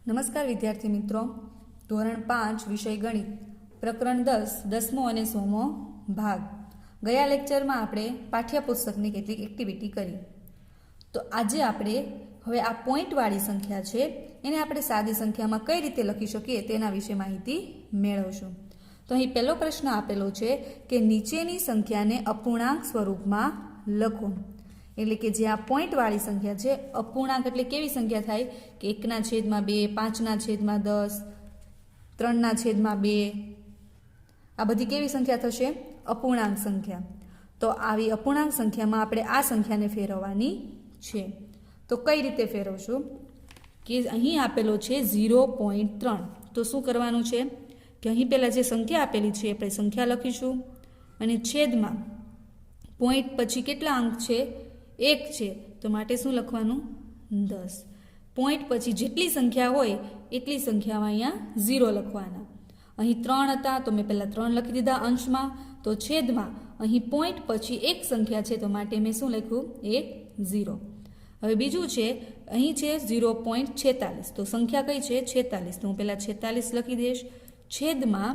નમસ્કાર વિદ્યાર્થી મિત્રો, ધોરણ 5 વિષય ગણિત પ્રકરણ 10 10મો અને 100મો ભાગ. ગયા લેક્ચરમાં આપણે પાઠ્યપુસ્તકની કેટલીક એક્ટિવિટી કરી. તો આજે આપણે હવે આ પોઈન્ટવાળી સંખ્યા છે એને આપણે સાદી સંખ્યામાં કઈ રીતે લખી શકીએ તેના વિશે માહિતી મેળવશું. તો અહીં પહેલો પ્રશ્ન આપેલો છે કે નીચેની સંખ્યાને અપૂર્ણાંક સ્વરૂપમાં લખો. એટલે કે જે આ પોઈન્ટવાળી સંખ્યા છે, અપૂર્ણાંક એટલે કેવી સંખ્યા થાય કે 1/2, 5/10, 3/2, આ બધી કેવી સંખ્યા થશે? અપૂર્ણાંક સંખ્યા. તો આવી અપૂર્ણાંક સંખ્યામાં આપણે આ સંખ્યાને ફેરવવાની છે. તો કઈ રીતે ફેરવશું કે અહીં આપેલો છે 0.3. તો શું કરવાનું છે કે અહીં પહેલાં જે સંખ્યા આપેલી છે આપણે સંખ્યા લખીશું અને છેદમાં પોઈન્ટ પછી કેટલા અંક છે? 1 છે, તો માટે શું લખવાનું? 10. પોઈન્ટ પછી જેટલી સંખ્યા હોય એટલી સંખ્યામાં અહીંયા 0 લખવાના. અહીં 3 હતા તો મેં પહેલાં 3 લખી દીધા અંશમાં. તો છેદમાં અહીં પોઈન્ટ પછી એક સંખ્યા છે તો માટે મેં શું લખ્યું? 0. હવે બીજું છે, અહીં છે 0.46. તો સંખ્યા કઈ છે? 46. તો હું પહેલાં 46 લખી દઈશ. છેદમાં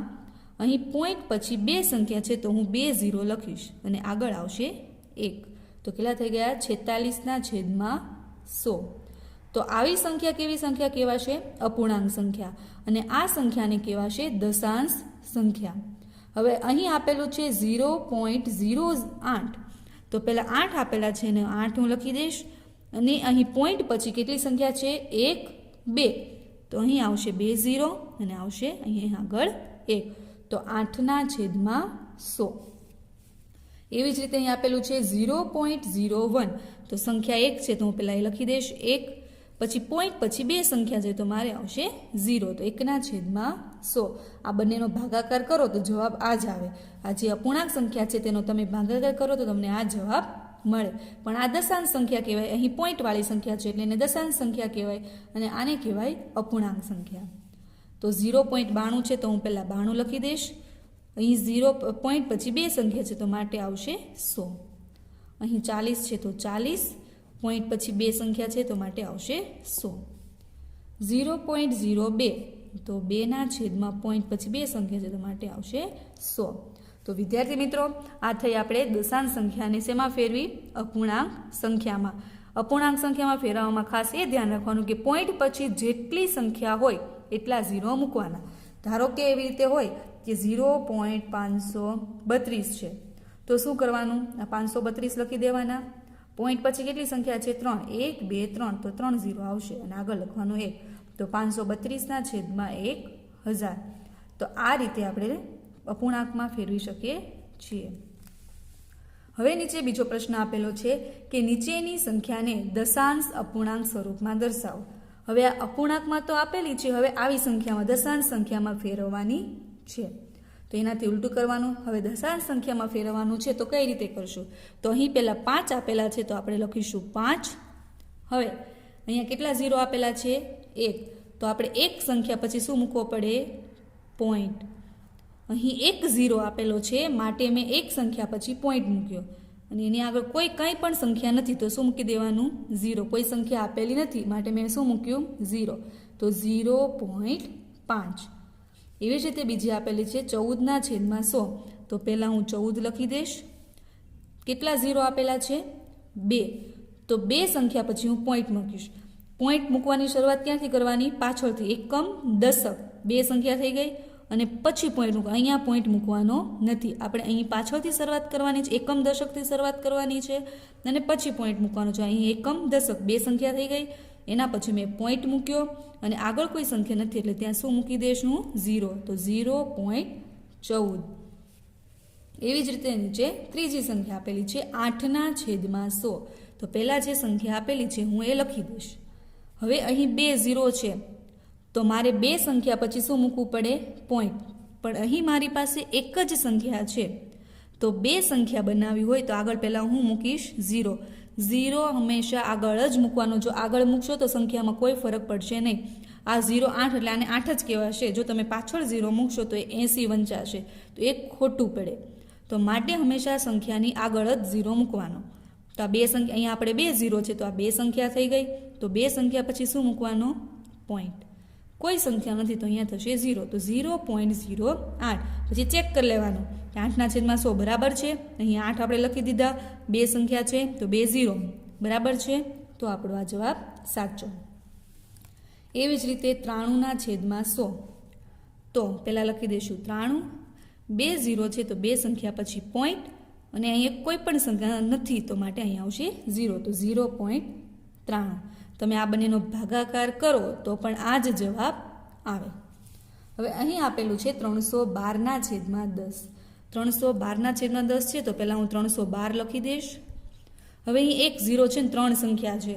અહીં પોઈન્ટ પછી બે સંખ્યા છે તો હું 2 0 લખીશ અને આગળ આવશે 1. તો કેટલા થઈ ગયા? 46/100. તો આવી સંખ્યા કેવી સંખ્યા કહેવાશે? અપૂર્ણાંક સંખ્યા. અને આ સંખ્યાને કહેવાશે દશાંશ સંખ્યા. હવે અહીં આપેલું છે 0.08. તો પહેલાં 8 આપેલા છે ને 8 હું લખી દઈશ અને અહીં પોઈન્ટ પછી કેટલી સંખ્યા છે? 1 2. તો અહીં આવશે 2 0 અને આવશે અહીં આગળ 1. તો 8/100. એવી જ રીતે અહીં આપેલું છે 0.01. તો સંખ્યા 1 છે તો હું પહેલાં એ લખી દઈશ 1. પછી પોઈન્ટ પછી બે સંખ્યા છે તો મારે આવશે 0. તો 1/100. આ બંનેનો ભાગાકાર કરો તો જવાબ આ જ આવે. આ જે અપૂર્ણાંક સંખ્યા છે તેનો તમે ભાગાકાર કરો તો તમને આ જવાબ મળે. પણ આ દશાંશ સંખ્યા કહેવાય. અહીં પોઈન્ટવાળી સંખ્યા છે એટલે એને દશાંશ સંખ્યા કહેવાય અને આને કહેવાય અપૂર્ણાંક સંખ્યા. તો 0.92 છે તો હું પહેલાં 92 લખી દઈશ. અહીં 0 પોઈન્ટ પછી બે સંખ્યા છે તો માટે આવશે 100. અહીં 40 છે તો 40, પોઈન્ટ પછી બે સંખ્યા છે તો માટે આવશે 100. 0.02. તો 2/છેદમાં પોઈન્ટ પછી બે સંખ્યા છે તો માટે આવશે 100. તો વિદ્યાર્થી મિત્રો, આ થઈ આપણે દશાંશ સંખ્યાને શેમાં ફેરવી? અપૂર્ણાંક સંખ્યામાં. અપૂર્ણાંક સંખ્યામાં ફેરવવામાં ખાસ એ ધ્યાન રાખવાનું કે પોઈન્ટ પછી જેટલી સંખ્યા હોય એટલા 0 મૂકવાના. ધારો કે એવી રીતે હોય કે 0.532 છે તો શું કરવાનું? આ 532 લખી દેવાના. પોઈન્ટ પછી કેટલી સંખ્યા છે? 3. 1 2 3. તો 3 0 આવશે અને આગળ લખવાનું 1. તો 532/1000. તો આ રીતે આપણે અપૂર્ણાંકમાં ફેરવી શકીએ છીએ. હવે નીચે બીજો પ્રશ્ન આપેલો છે કે નીચેની સંખ્યાને દશાંશ અપૂર્ણાંક સ્વરૂપમાં દર્શાવો. હવે આ અપૂર્ણાંકમાં તો આપેલી છે, હવે આવી સંખ્યામાં દશાંશ સંખ્યામાં ફેરવવાની છે. તો એનાથી ઉલટું કરવાનું. હવે દશાંશ સંખ્યામાં ફેરવવાનું છે તો કઈ રીતે કરશું? તો અહીં પહેલાં 5 આપેલા છે તો આપણે લખીશું 5. હવે અહીંયા કેટલા 0 આપેલા છે? 1. તો આપણે એક સંખ્યા પછી શું મૂકવો પડે? પોઈન્ટ. અહીં 1 0 આપેલો છે માટે મેં એક સંખ્યા પછી પોઈન્ટ મૂક્યો અને એની આગળ કંઈ પણ સંખ્યા નથી તો શું મૂકી દેવાનું? 0. કોઈ સંખ્યા આપેલી નથી માટે મેં શું મૂક્યું? 0. તો 0.5. એવી જ રીતે બીજી આપેલી છે 14/100. તો પહેલાં હું 14 લખી દઈશ. કેટલા 0 આપેલા છે? 2. તો બે સંખ્યા પછી હું પોઈન્ટ મૂકીશ. પોઈન્ટ મૂકવાની શરૂઆત ક્યાંથી કરવાની? પાછળથી. એકમ દશક બે સંખ્યા થઈ ગઈ અને પછી પોઈન્ટ મૂકવા. અહીંયા પોઈન્ટ મૂકવાનો નથી. આપણે અહીં પાછળથી શરૂઆત કરવાની છે, એકમ દશકથી શરૂઆત કરવાની છે અને પછી પોઈન્ટ મૂકવાનો છે. અહીં એકમ દશક બે સંખ્યા થઈ ગઈ, એના પછી મેં પોઈન્ટ મૂક્યો અને આગળ કોઈ સંખ્યા નથી એટલે ત્યાં શું મૂકી દઈશ હું? 0. તો 0.14. એવી જ રીતે નીચે ત્રીજી સંખ્યા આપેલી છે 8/100. તો પહેલાં જે સંખ્યા આપેલી છે હું એ લખી દઈશ. હવે અહીં 2 0 છે તો મારે બે સંખ્યા પછી શું મૂકવું પડે? પોઈન્ટ. પણ અહીં મારી પાસે એક જ સંખ્યા છે તો બે સંખ્યા બનાવવી હોય તો આગળ પહેલાં હું મૂકીશ 0. 0 હંમેશા આગળ જ મૂકવાનો. જો આગળ મૂકશો તો સંખ્યામાં કોઈ ફરક પડશે નહીં. આ 0 8 એટલે આને 8 જ કહેવાશે. જો તમે પાછળ 0 મૂકશો તો એ 80 વંચાશે તો એક ખોટું પડે. તો માટે હંમેશા સંખ્યાની આગળ જ 0 મૂકવાનો. તો આ બે સંખ્યા, અહીંયા આપણે 2 0 છે તો આ બે સંખ્યા થઈ ગઈ. તો બે સંખ્યા પછી શું મૂકવાનો? પોઈન્ટ. કોઈ સંખ્યા નથી તો અહીંયા થશે 0. તો 0.08. પછી ચેક કરી લેવાનું કે 8/100 બરાબર છે. અહીંયા 8 આપણે લખી દીધા. બે સંખ્યા છે તો 2 0 બરાબર છે. તો આપણો આ જવાબ સાચો. એવી જ રીતે 93/100. તો પહેલાં લખી દઈશું 93. 2 0 છે તો બે સંખ્યા પછી પોઈન્ટ, અને અહીંયા કોઈ પણ સંખ્યા નથી તો માટે અહીંયા આવશે 0. તો 0.93. તમે આ બંનેનો ભાગાકાર કરો તો પણ આ જ જવાબ આવે. હવે અહીં આપેલું છે 312/10. 312/10 છે તો પહેલાં હું 312 લખી દઈશ. હવે અહીં 1 0 છે ને 3 સંખ્યા છે.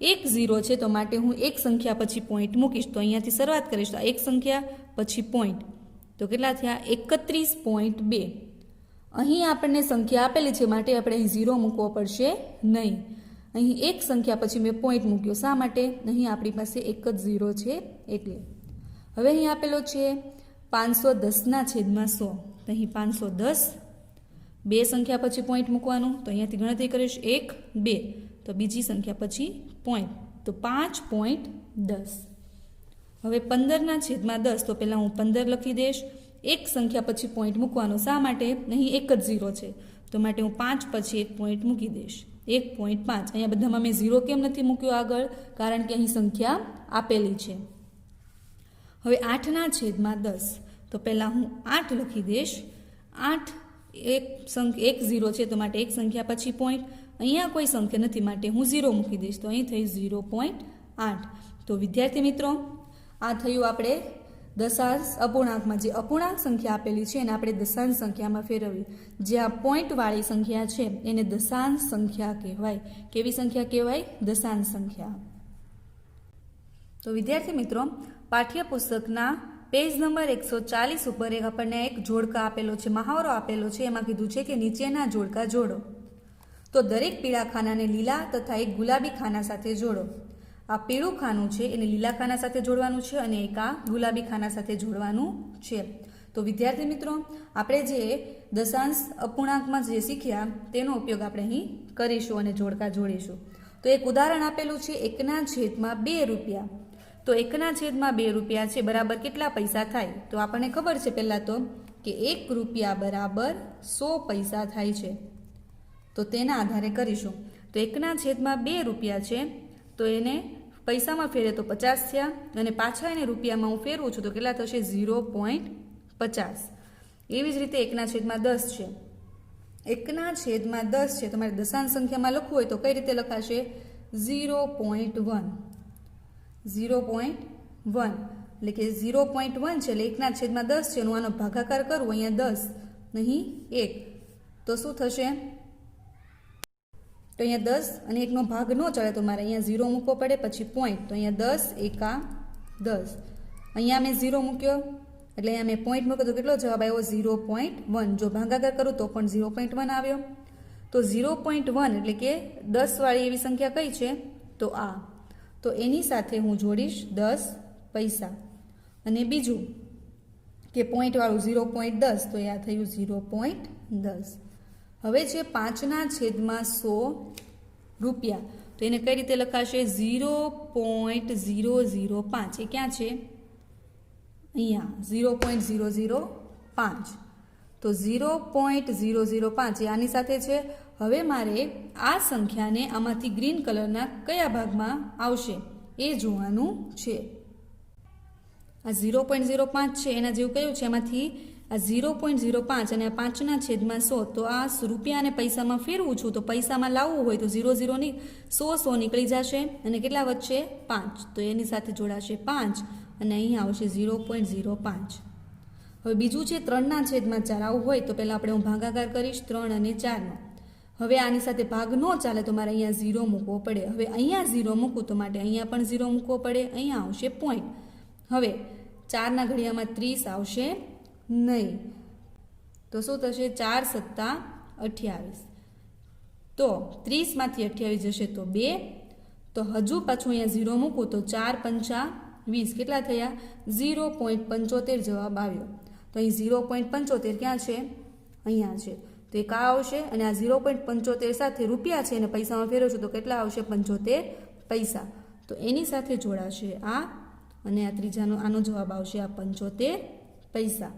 1 0 છે તો માટે હું એક સંખ્યા પછી પોઈન્ટ મૂકીશ. તો અહીંયાથી શરૂઆત કરીશ. તો એક સંખ્યા પછી પોઈન્ટ તો કેટલા થયા? 31.2. અહીં આપણને સંખ્યા આપેલી છે માટે આપણે અહીં 0 મૂકવો પડશે નહીં. અહીં એક સંખ્યા પછી મેં પોઈન્ટ મૂક્યો. શા માટે? અહીં આપણી પાસે એક જ 0 છે એટલે. હવે અહીં આપેલો છે 510/100. તો અહીં 510. બે સંખ્યા પછી પોઈન્ટ મૂકવાનું. તો અહીંયાથી ગણતરી કરીશ 1 2. તો બીજી સંખ્યા પછી પોઈન્ટ તો 5.10. હવે 15/10. તો પહેલાં હું 15 લખી દઈશ. એક સંખ્યા પછી પોઈન્ટ મૂકવાનો. શા માટે? અહીં એક જ 0 છે તો માટે હું 5 પછી એક પોઈન્ટ મૂકી દઈશ. 1.5. અહીંયા બધામાં મેં 0 કેમ નથી મૂક્યો આગળ? કારણ કે અહીં સંખ્યા આપેલી છે. હવે 8/10. તો પહેલાં હું 8 લખી દઈશ. 8 એક 0 છે તો માટે એક સંખ્યા પછી પોઈન્ટ. અહીંયા કોઈ સંખ્યા નથી માટે હું 0 મૂકી દઈશ. તો અહીં થઈ 0.8. તો વિદ્યાર્થી મિત્રો, આ થયું આપણે દશાંશ અપૂર્ણાંકમાં જે અપૂર્ણાંક સંખ્યા આપેલી છે એને આપણે દશાંશ સંખ્યામાં ફેરવવી. જે આ પોઈન્ટવાળી સંખ્યા છે એને દશાંશ સંખ્યા કહેવાય. કેવી સંખ્યા કહેવાય? દશાંશ સંખ્યા. તો વિદ્યાર્થી મિત્રો, પાઠ્યપુસ્તકના પેજ નંબર 140 ઉપર આપણને એક જોડકા આપેલો છે, મહાવરો આપેલો છે. એમાં કીધું છે કે નીચેના જોડકા જોડો. તો દરેક પીળા ખાનાને લીલા તથા એક ગુલાબી ખાના સાથે જોડો. આ પીળું ખાનું છે એને લીલા ખાના સાથે જોડવાનું છે અને એક આ ગુલાબી ખાના સાથે જોડવાનું છે. તો વિદ્યાર્થી મિત્રો, આપણે જે દશાંશ અપૂર્ણાંકમાં જે શીખ્યા તેનો ઉપયોગ આપણે અહીં કરીશું અને જોડકા જોડીશું. તો એક ઉદાહરણ આપેલું છે 1/2 રૂપિયા. તો 1/2 રૂપિયા છે બરાબર કેટલા પૈસા થાય? તો આપણને ખબર છે પહેલાં તો કે 1 રૂપિયા બરાબર 100 પૈસા થાય છે. તો તેના આધારે કરીશું. તો 1/2 રૂપિયા છે તો એને પૈસામાં ફેરે તો 50 થયા, અને પાછા એને રૂપિયામાં હું ફેરવું છું તો કેટલા થશે? 0.50. એવી જ રીતે 1/10 છે. 1/10 છે તમારે દશાંશ સંખ્યામાં લખવું હોય તો કઈ રીતે લખાશે? 0.1. 0.1 એટલે કે 0.1 છે એટલે 1/10 છે. આનો ભાગાકાર કરું અહીંયા 10 નહીં 1 તો શું થશે? તો અહીંયા 10 અને 1નો ભાગ ન ચડે તો મારે અહીંયા 0 મૂકવો પડે, પછી પોઈન્ટ. તો અહીંયા 10 1 10. અહીંયા મેં 0 મૂક્યો એટલે અહીંયા મેં પોઈન્ટ મૂક્યો તો કેટલો જવાબ આવ્યો? 0.1. જો ભાગાકાર કરું તો પણ 0.1 આવ્યો. તો 0.1 એટલે કે 10 વાળી એવી સંખ્યા કઈ છે? તો આ. તો એની સાથે હું જોડીશ 10 પૈસા. અને બીજું કે પોઈન્ટવાળું 0.10 તો આ થયું 0.10. હવે છે 5/100 રૂપિયા. તો એને કઈ રીતે લખાશે? 0.005. એ ક્યાં છે? અહીંયા 0.005. તો 0.005 એ આની સાથે છે. હવે મારે આ સંખ્યાને આમાંથી ગ્રીન કલરના કયા ભાગમાં આવશે એ જોવાનું છે. આ 0.05 છે એના જેવું કયું છે? એમાંથી આ 0.05 અને આ 5/100. તો આ રૂપિયા અને પૈસામાં ફેરવું છું તો પૈસામાં લાવવું હોય તો 0 ની 100 નીકળી જશે અને કેટલા વધશે? 5. તો એની સાથે જોડાશે 5 અને અહીંયા આવશે 0.05. હવે બીજું છે 3/4. આવું હોય તો પહેલાં આપણે હું ભાગાકાર કરીશ 3 અને 4નો. હવે આની સાથે ભાગ ન ચાલે તો મારે અહીંયા 0 મૂકવો પડે. હવે અહીંયા 0 મૂકું તો માટે અહીંયા પણ 0 મૂકવો પડે. અહીંયા આવશે પોઈન્ટ. હવે 4ના ઘડિયામાં 30 આવશે નહીં. તો શું થશે? 4 × 7 = 28. તો 30માંથી 28 જશે તો 2. તો હજુ પાછું અહીંયા 0 મૂકું તો 4 × 5 = 20. કેટલા થયા? 0.75 જવાબ આવ્યો. તો અહીં 0.75 ક્યાં છે? અહીંયા છે. તો એક આ આવશે અને આ 0.75 સાથે રૂપિયા છે અને પૈસામાં ફેરવશો તો કેટલા આવશે 75 પૈસા. તો એની સાથે જોડાશે આ અને આ ત્રીજાનો આનો જવાબ આવશે આ 75 પૈસા.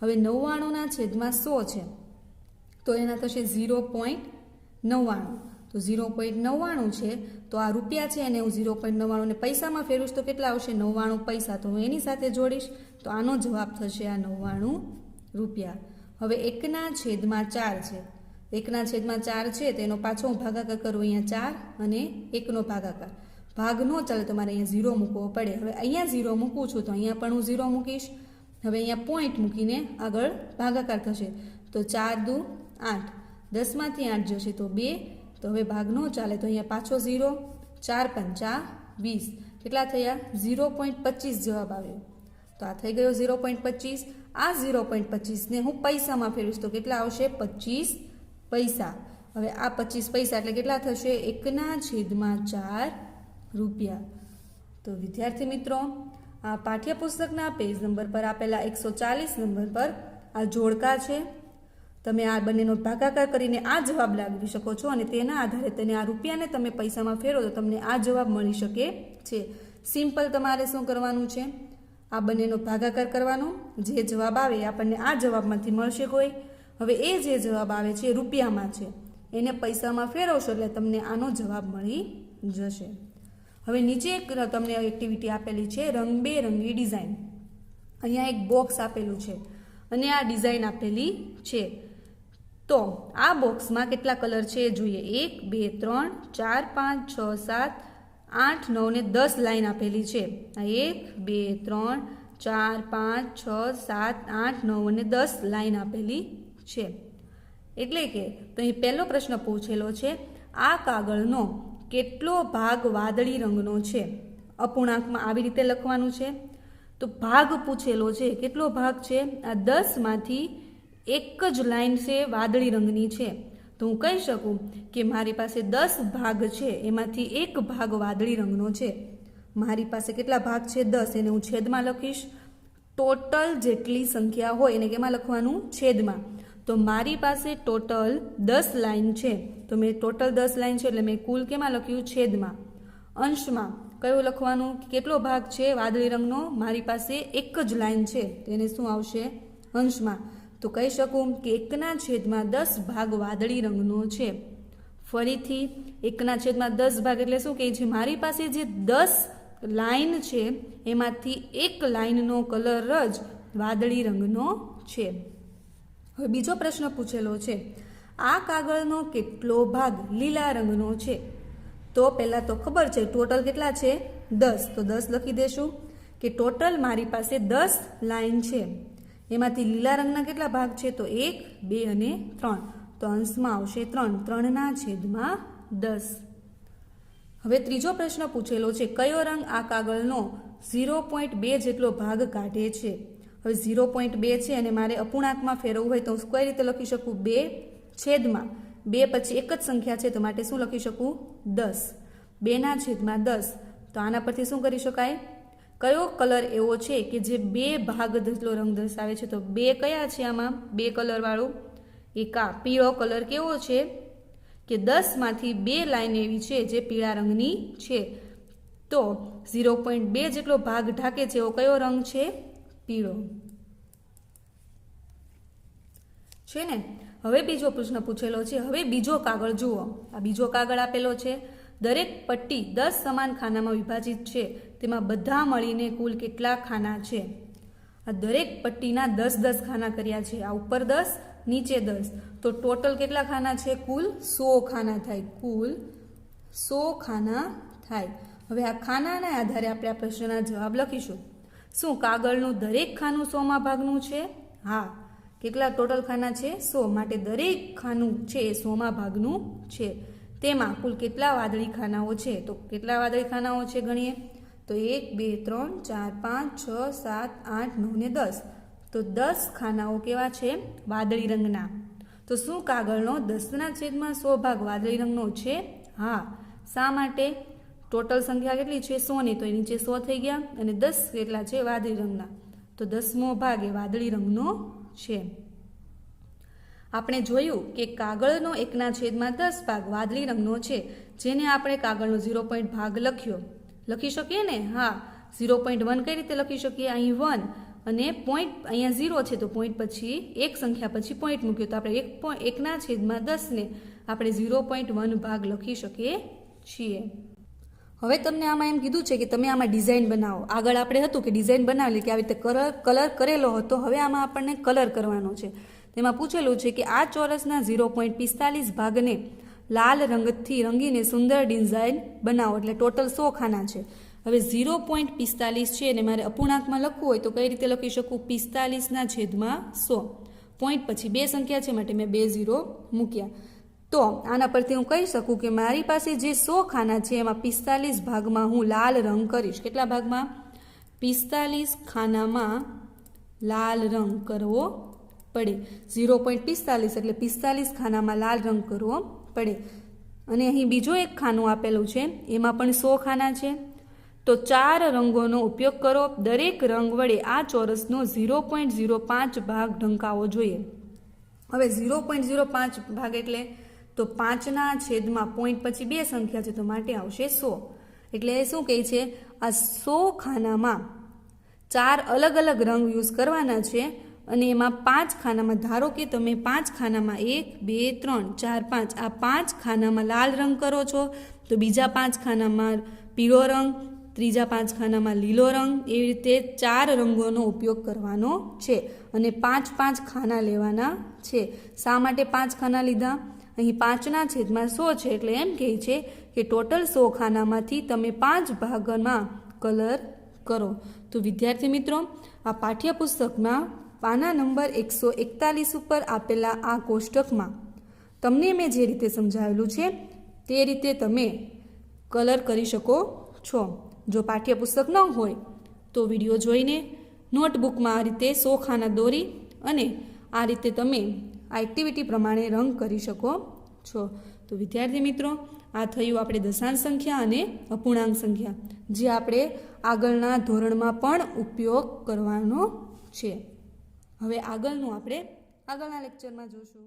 હવે 99/100 છે તો એના થશે 0.99. તો 0.99 છે તો આ રૂપિયા છે અને હું 0.99 ને પૈસામાં ફેરવીશ તો કેટલા આવશે 99 પૈસા. તો હું એની સાથે જોડીશ તો આનો જવાબ થશે આ 99 રૂપિયા. હવે 1/4 છે. 1/4 છે તેનો પાછો હું ભાગાકાર કરું અહીંયા 4 અને 1નો ભાગાકાર. ભાગ ન ચાલે તો મારે અહીંયા 0 મૂકવો પડે. હવે અહીંયા 0 મૂકું છું તો અહીંયા પણ હું 0 મૂકીશ. હવે અહીંયા પોઈન્ટ મૂકીને આગળ ભાગાકાર થશે તો 4 દુ 8, 10માંથી 8 જશે તો 2. તો હવે ભાગ ન ચાલે તો અહીંયા પાછો 0, 4 પંચા 20, કેટલા થયા 0.25 જવાબ આવ્યો. તો આ થઈ ગયો 0.25. આ 0.25 ને હું પૈસામાં ફેરવીશ તો કેટલા આવશે 25 પૈસા. હવે આ 25 પૈસા એટલે કેટલા થશે 1/4 રૂપિયા. તો વિદ્યાર્થી મિત્રો આ પાઠ્યપુસ્તકના પેજ નંબર પર આપેલા 140 નંબર પર આ જોડકા છે. તમે આ બંનેનો ભાગાકાર કરીને આ જવાબ લાવી શકો છો અને તેના આધારે તેને આ રૂપિયાને તમે પૈસામાં ફેરવો તો તમને આ જવાબ મળી શકે છે. સિમ્પલ તમારે શું કરવાનું છે આ બંનેનો ભાગાકાર કરવાનો. જે જવાબ આવે આપણને આ જવાબમાંથી મળશે કોઈ. હવે એ જે જવાબ આવે છે રૂપિયામાં છે એને પૈસામાં ફેરવશો એટલે તમને આનો જવાબ મળી જશે. હવે નીચે એક તમને એક્ટિવિટી આપેલી છે રંગબેરંગી ડિઝાઇન. અહીંયા એક બોક્સ આપેલું છે અને આ ડિઝાઇન આપેલી છે. તો આ બોક્સમાં કેટલા કલર છે એ જોઈએ. 1 2 3 4 5 6 7 8 9 ને 10 લાઈન આપેલી છે. આ 1 2 3 4 5 6 7 8 9 અને 10 લાઈન આપેલી છે. એટલે કે તો અહીં પહેલો પ્રશ્ન પૂછેલો છે આ કાગળનો કેટલો ભાગ વાદળી રંગનો છે. અપૂર્ણાંકમાં આવી રીતે લખવાનું છે. તો ભાગ પૂછેલો છે કેટલો ભાગ છે આ 10માંથી એક જ લાઈન છે વાદળી રંગની છે. તો હું કહી શકું કે મારી પાસે 10 ભાગ છે એમાંથી એક ભાગ વાદળી રંગનો છે. મારી પાસે કેટલા ભાગ છે 10 એને હું છેદમાં લખીશ. ટોટલ જેટલી સંખ્યા હોય એને કેમાં લખવાનું છેદમાં. તો મારી પાસે ટોટલ 10 લાઈન છે તો મેં ટોટલ 10 લાઈન છે એટલે મેં કુલ કેમાં લખ્યું છેદમાં. અંશમાં કયું લખવાનું કેટલો ભાગ છે વાદળી રંગનો મારી પાસે એક જ લાઈન છે તેને શું આવશે અંશમાં. તો કહી શકું કે 1/10 ભાગ વાદળી રંગનો છે. ફરીથી 1/10 ભાગ એટલે શું કહે છે મારી પાસે જે 10 લાઈન છે એમાંથી એક લાઈનનો કલર જ વાદળી રંગનો છે. હવે બીજો પ્રશ્ન પૂછેલો છે આ કાગળનો કેટલો ભાગ લીલા રંગનો છે. તો પહેલાં તો ખબર છે ટોટલ કેટલા છે 10. તો 10 લખી દેશું કે ટોટલ મારી પાસે 10 લાઈન છે એમાંથી લીલા રંગના કેટલા ભાગ છે તો 1 2 અને 3. તો અંશમાં આવશે 3. 3/10. હવે ત્રીજો પ્રશ્ન પૂછેલો છે કયો રંગ આ કાગળનો 0.2 જેટલો ભાગ કાઢે છે. હવે 0.2 છે અને મારે અપૂર્ણાંકમાં ફેરવવું હોય તો હું કઈ રીતે લખી શકું 2 છેદમાં 2 પછી એક જ સંખ્યા છે તો માટે શું લખી શકું 10. 2/10. તો આના પરથી શું કરી શકાય કયો કલર એવો છે કે જે 2 ભાગ જેટલો રંગ દર્શાવે છે. તો 2 કયા છે આમાં 2 કલર વાળું એક આ પીળો કલર કેવો છે કે 10માંથી 2 લાઈન એવી છે જે પીળા રંગની છે. તો 0.2 જેટલો ભાગ ઢાંકે છે એવો કયો રંગ છે પીળો છે ને. હવે બીજો પ્રશ્ન પૂછેલો છે. હવે બીજો કાગળ જુઓ. આ બીજો કાગળ આપેલો છે. દરેક પટ્ટી 10 સમાન ખાનામાં વિભાજિત છે. તેમાં બધા મળીને કુલ કેટલા ખાના છે. આ દરેક પટ્ટીના 10 ખાના કર્યા છે. આ ઉપર 10 નીચે 10 તો ટોટલ કેટલા ખાના છે કુલ 100 ખાના થાય. કુલ 100 ખાના થાય. હવે આ ખાનાના આધારે આપણે આ પ્રશ્નના જવાબ લખીશું. શું કાગળનું દરેક ખાનું 100માં ભાગનું છે. હા. કેટલા ટોટલ ખાના છે 100 માટે દરેક ખાનું છે એ 100માં ભાગનું છે. તેમાં કુલ કેટલા વાદળી ખાનાઓ છે તો કેટલા વાદળી ખાનાઓ છે ગણીએ તો 1 2 3 4 5 6 7 8 9 ને 10. તો 10 ખાનાઓ કેવા છે વાદળી રંગના. તો શું કાગળનો 10/100 ભાગ વાદળી રંગનો છે. હા. શા માટે ટોટલ સંખ્યા કેટલી છે 100 ની તો એ નીચે 100 થઈ ગયા અને 10 કેટલા છે વાદળી રંગના. તો 10મો ભાગ એ વાદળી રંગનો છે. આપણે જોયું કે કાગળનો 1/10 ભાગ વાદળી રંગનો છે, જેને આપણે કાગળનો 0. ભાગ લખી શકીએ ને? હા, 0.1 કઈ રીતે લખી શકીએ? અહીં 1 અને પોઈન્ટ અહીંયા 0 છે, તો પોઈન્ટ પછી એક સંખ્યા પછી પોઈન્ટ મૂક્યો, તો આપણે 1/10 ને આપણે 0.1 ભાગ લખી શકીએ છીએ. હવે તમને આમાં એમ કીધું છે કે તમે આમાં ડિઝાઇન બનાવો. આગળ આપણે હતું કે ડિઝાઇન બનાવેલી કે આવી રીતે કલર કરેલો હતો, હવે આમાં આપણને કલર કરવાનો છે. તેમાં પૂછેલું છે કે આ ચોરસના 0.45 ભાગને લાલ રંગથી રંગીને સુંદર ડિઝાઇન બનાવો. એટલે ટોટલ 100 ખાના છે. હવે 0.45 છે અને મારે અપૂર્ણાંકમાં લખવું હોય તો કઈ રીતે લખી શકું? 45/100. પોઈન્ટ પછી બે સંખ્યા છે માટે મેં 2 0 મૂક્યા. તો આના પરથી હું કહી શકું કે મારી પાસે જે 100 ખાના છે એમાં 45 ભાગમાં હું લાલ રંગ કરીશ. કેટલા ભાગમાં? 45 ખાનામાં લાલ રંગ કરવો પડે. 0.45 એટલે 45 ખાનામાં લાલ રંગ કરવો પડે. અને અહીં બીજો એક ખાનું આપેલું છે, એમાં પણ 100 ખાના છે. તો 4 રંગોનો ઉપયોગ કરો. દરેક રંગ વડે આ ચોરસનો 0.05 ભાગ ઢંકાવવો જોઈએ. હવે 0.05 ભાગ એટલે તો 5/છેદમાં પોઈન્ટ પછી બે સંખ્યા છે, તો માટે આવશે 100. એટલે શું કહે છે? આ 100 ખાનામાં 4 અલગ અલગ રંગ યુઝ કરવાના છે અને એમાં 5 ખાનામાં, ધારો કે તમે 5 ખાનામાં 1 2 3 4 5 આ 5 ખાનામાં લાલ રંગ કરો છો, તો બીજા 5 ખાનામાં પીળો રંગ, ત્રીજા 5 ખાનામાં લીલો રંગ, એવી રીતે 4 રંગોનો ઉપયોગ કરવાનો છે અને 5 ખાના લેવાના છે. શા માટે 5 ખાના લીધા? અહીં 5/100 છે, એટલે એમ કહે છે કે ટોટલ 100 ખાનામાંથી તમે 5 ભાગમાં કલર કરો. તો વિદ્યાર્થી મિત્રો, આ પાઠ્યપુસ્તકમાં પાના નંબર 141 ઉપર આપેલા આ કોષ્ટકમાં તમને મેં જે રીતે સમજાવેલું છે તે રીતે તમે કલર કરી શકો છો. જો પાઠ્યપુસ્તક ન હોય તો વિડીયો જોઈને નોટબુકમાં આ રીતે 100 ખાના દોરી અને આ રીતે તમે આ એક્ટિવિટી પ્રમાણે રંગ કરી શકો છો. તો વિદ્યાર્થી મિત્રો, આ થયું આપણે દશાંશ સંખ્યા અને અપૂર્ણાંક સંખ્યા, જે આપણે આગળના ધોરણમાં પણ ઉપયોગ કરવાનો છે. હવે આગળનું આપણે આગળના લેક્ચરમાં જોશું.